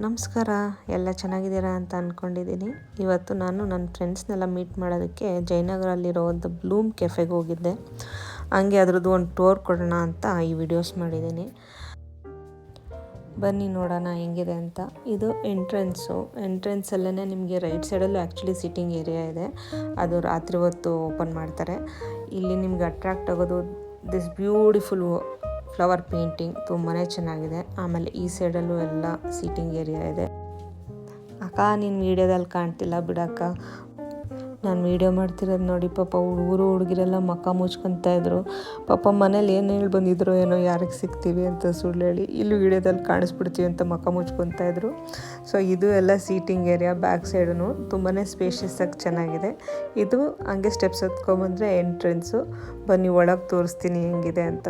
ನಮಸ್ಕಾರ, ಎಲ್ಲ ಚೆನ್ನಾಗಿದ್ದೀರಾ ಅಂತ ಅಂದ್ಕೊಂಡಿದ್ದೀನಿ. ಇವತ್ತು ನಾನು ನನ್ನ ಫ್ರೆಂಡ್ಸ್ನೆಲ್ಲ ಮೀಟ್ ಮಾಡೋದಕ್ಕೆ ಜಯನಗರಲ್ಲಿರೋ ಒಂದು ಬ್ಲೂಮ್ ಕೆಫೆಗೆ ಹೋಗಿದ್ದೆ. ಹಂಗೆ ಅದರದ್ದು ಒಂದು ಟೂರ್ ಕೊಡೋಣ ಅಂತ ಈ ವಿಡಿಯೋಸ್ ಮಾಡಿದ್ದೀನಿ. ಬನ್ನಿ ನೋಡೋಣ ಹೆಂಗಿದೆ ಅಂತ. ಇದು ಎಂಟ್ರೆನ್ಸಲ್ಲೇ ನಿಮಗೆ ರೈಟ್ ಸೈಡಲ್ಲೂ ಆ್ಯಕ್ಚುಲಿ ಸಿಟ್ಟಿಂಗ್ ಏರಿಯಾ ಇದೆ. ಅದು ರಾತ್ರಿ ಹೊತ್ತು ಓಪನ್ ಮಾಡ್ತಾರೆ. ಇಲ್ಲಿ ನಿಮ್ಗೆ ಅಟ್ರಾಕ್ಟ್ ಆಗೋದು ದಿಸ್ ಬ್ಯೂಟಿಫುಲ್ ಫ್ಲವರ್ ಪೇಂಟಿಂಗ್ ತುಂಬಾ ಚೆನ್ನಾಗಿದೆ. ಆಮೇಲೆ ಈ ಸೈಡಲ್ಲೂ ಎಲ್ಲ ಸೀಟಿಂಗ್ ಏರಿಯಾ ಇದೆ. ಅಕ್ಕ ನೀನು ವೀಡಿಯೋದಲ್ಲಿ ಕಾಣ್ತಿಲ್ಲ ಬಿಡಕ್ಕ, ನಾನು ವೀಡಿಯೋ ಮಾಡ್ತಿರೋದು ನೋಡಿ. ಪಾಪ ಹುಡುಗಿರೆಲ್ಲ ಮಕ್ಕ ಮುಚ್ಕೊತಾ ಇದ್ರು. ಪಾಪ ಮನೇಲಿ ಏನು ಹೇಳಿ ಬಂದಿದ್ರು ಏನೋ ಯಾರಿಗೆ ಸಿಗ್ತೀವಿ ಅಂತ ಸುಳ್ಳು ಹೇಳಿ ಇಲ್ಲಿ ವೀಡಿಯೋದಲ್ಲಿ ಕಾಣಿಸ್ಬಿಡ್ತೀವಿ ಅಂತ ಮಕ್ಕ ಮುಚ್ಕೊತಾ ಇದ್ರು. ಸೊ ಇದು ಎಲ್ಲ ಸೀಟಿಂಗ್ ಏರಿಯಾ. ಬ್ಯಾಕ್ ಸೈಡೂ ತುಂಬಾ ಸ್ಪೇಷಿಯಸ್ ಆಗಿ ಚೆನ್ನಾಗಿದೆ. ಇದು ಹಂಗೆ ಸ್ಟೆಪ್ಸ್ ಹತ್ಕೊಂಬಂದರೆ ಎಂಟ್ರೆನ್ಸು. ಬನ್ನಿ ಒಳಗೆ ತೋರಿಸ್ತೀನಿ ಹೆಂಗಿದೆ ಅಂತ.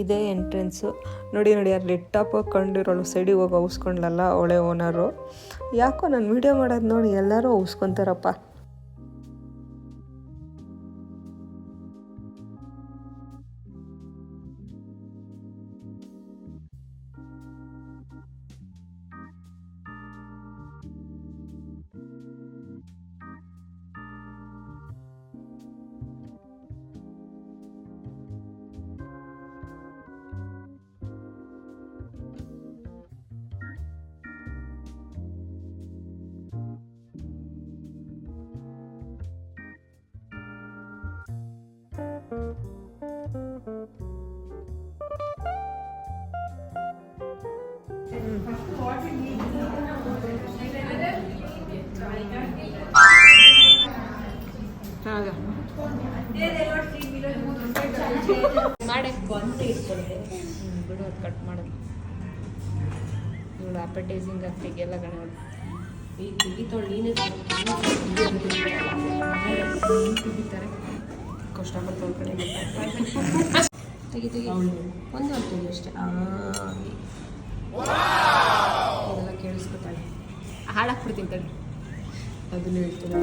ಇದೇ ಎಂಟ್ರೆನ್ಸು. ನೋಡಿ ಯಾರು ರೆಡ್ ಟಾಪ್ ಕಂಡಿರೋಳು ಸೈಡಿಗೆ ಹೋಗಿ ಔಸ್ಕೊಂಡ್ಲಲ್ಲ ಅವಳೆ ಓನರು. ಯಾಕೋ ನಾನು ವೀಡಿಯೋ ಮಾಡೋದು ನೋಡಿ ಎಲ್ಲರೂ ಔಸ್ಕೊತಾರಪ್ಪ. ಬಿಡು ಅದು ಕಟ್ ಮಾಡೋದು. ಇವಳು ಅಪಟೈಸಿಂಗ್ ಆಗ್ತಿಗೆಲ್ಲ ಗಣ ತೆಗಿತಾರೆ. ಕಷ್ಟಪಟ್ಟು ತೊಳ್ಕಡೆ ತೆಗಿ ಒಂದು ಹೊತ್ತು ಅಷ್ಟೇ. ಇದೆಲ್ಲ ಕೇಳಿಸ್ಕೊತಾಳೆ. ಹಾಳಾಕ್ಬಿಡ್ತೀನಿ ತಡಿ, ಅದನ್ನು ಹೇಳ್ತೀನಿ.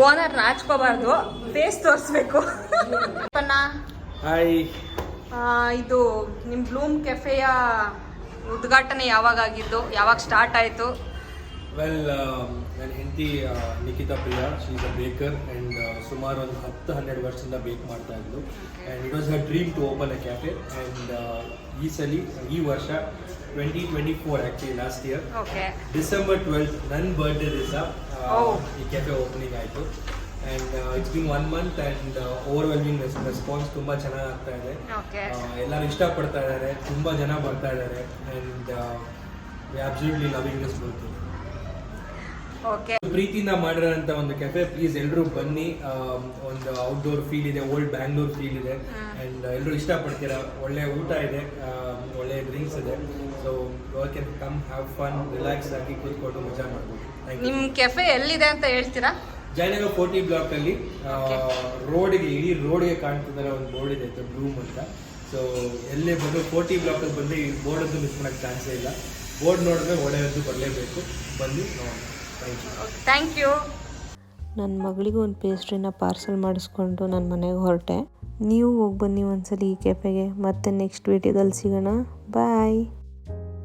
ಓನರ್ ನಾಚ್ಕೋಬಾರ್ದು, ಫೇಸ್ ತೋರಿಸ್ಬೇಕು. ಇದು ನಿಮ್ಮ ಬ್ಲೂಮ್ ಕೆಫೆಯ ಉದ್ಘಾಟನೆ ಯಾವಾಗ ಆಗಿದ್ದು, ಯಾವಾಗ ಸ್ಟಾರ್ಟ್ ಆಯಿತು? ವೆಲ್, ನನ್ನ ಹೆಂಡತಿ Nikhita Priya, she is a baker and ಸುಮಾರು ಒಂದು 10-12 ವರ್ಷದಿಂದ ಬೇಕ್ ಮಾಡ್ತಾ ಇದ್ಲು. And it was her dream to open a cafe. And ಈ ವರ್ಷ 2024 actually last year December 12th ನನ್ನ ಬರ್ಡೇ ದಿವಸ ಈ ಕೆಫೆ ಓಪನಿಂಗ್ ಆಯಿತು. And it's been 1 month and overwhelming response ತುಂಬ ಚೆನ್ನಾಗಿ ಆಗ್ತಾ ಇದೆ. ಎಲ್ಲರೂ ಇಷ್ಟಪಡ್ತಾ ಇದ್ದಾರೆ, ತುಂಬ ಜನ ಬರ್ತಾ ಇದ್ದಾರೆ. And we absolutely loving this birth. ಪ್ರೀತಿಯಿಂದ ಮಾಡಿರೋಂಥ ಒಂದು ಕೆಫೆ. ಪ್ಲೀಸ್ ಎಲ್ಲರೂ ಬನ್ನಿ. ಒಂದು ಔಟ್ಡೋರ್ ಫೀಲ್ ಇದೆ, ಓಲ್ಡ್ ಬ್ಯಾಂಗ್ಳೂರ್ ಫೀಲ್ ಇದೆ. ಆ್ಯಂಡ್ ಎಲ್ಲರೂ ಇಷ್ಟಪಡ್ತೀರಾ. ಒಳ್ಳೆ ಊಟ ಇದೆ, ಒಳ್ಳೆ ಡ್ರಿಂಕ್ಸ್ ಇದೆ. So you can come have fun, relax ಆಗಿ ಕೂತ್ಕೊಂಡು ಮಜಾ ಮಾಡ್ಬೋದು. ನಿಮ್ಮ ಕೆಫೆ ಎಲ್ಲಿದೆ ಅಂತ ಹೇಳ್ತೀರಾ? ಜಯನಗರ 40 ಬ್ಲಾಕ್ ಅಲ್ಲಿ ಇಡೀ ರೋಡ್ಗೆ ಕಾಣ್ತಿದ್ದಾರೆ ಒಂದು ಬೋರ್ಡ್ ಇದೆ ಬ್ಲೂಮ್ ಅಂತ. ಸೊ ಎಲ್ಲೇ ಬಂದು 40 ಬ್ಲಾಕ್ ಅಲ್ಲಿ ಬಂದರೆ ಈ ಬೋರ್ಡ್ ಅಂತೂ ಮಿಸ್ ಮಾಡೋಕ್ಕೆ ಚಾನ್ಸೇ ಇಲ್ಲ. ಬೋರ್ಡ್ ನೋಡಿದ್ರೆ ಒಳ್ಳೆಯದು ಬರಲೇಬೇಕು. ಬನ್ನಿ ನೋಡೋಣ. Thank you. ನನ್ನ ಮಗಳಿಗೂ ಒಂದು ಪೇಸ್ಟ್ರಿನ ಪಾರ್ಸಲ್ ಮಾಡಿಸ್ಕೊಂಡು ನನ್ನ ಮನೆಗೆ ಹೊರಟೆ. ನೀವು ಹೋಗಿ ಬನ್ನಿ ಒಂದ್ಸಲಿ ಈ ಕೆಫೆಗೆ. ಮತ್ತೆ ನೆಕ್ಸ್ಟ್ ವಿಡಿಯೋದಲ್ಲಿ ಸಿಗೋಣ. ಬಾಯ್.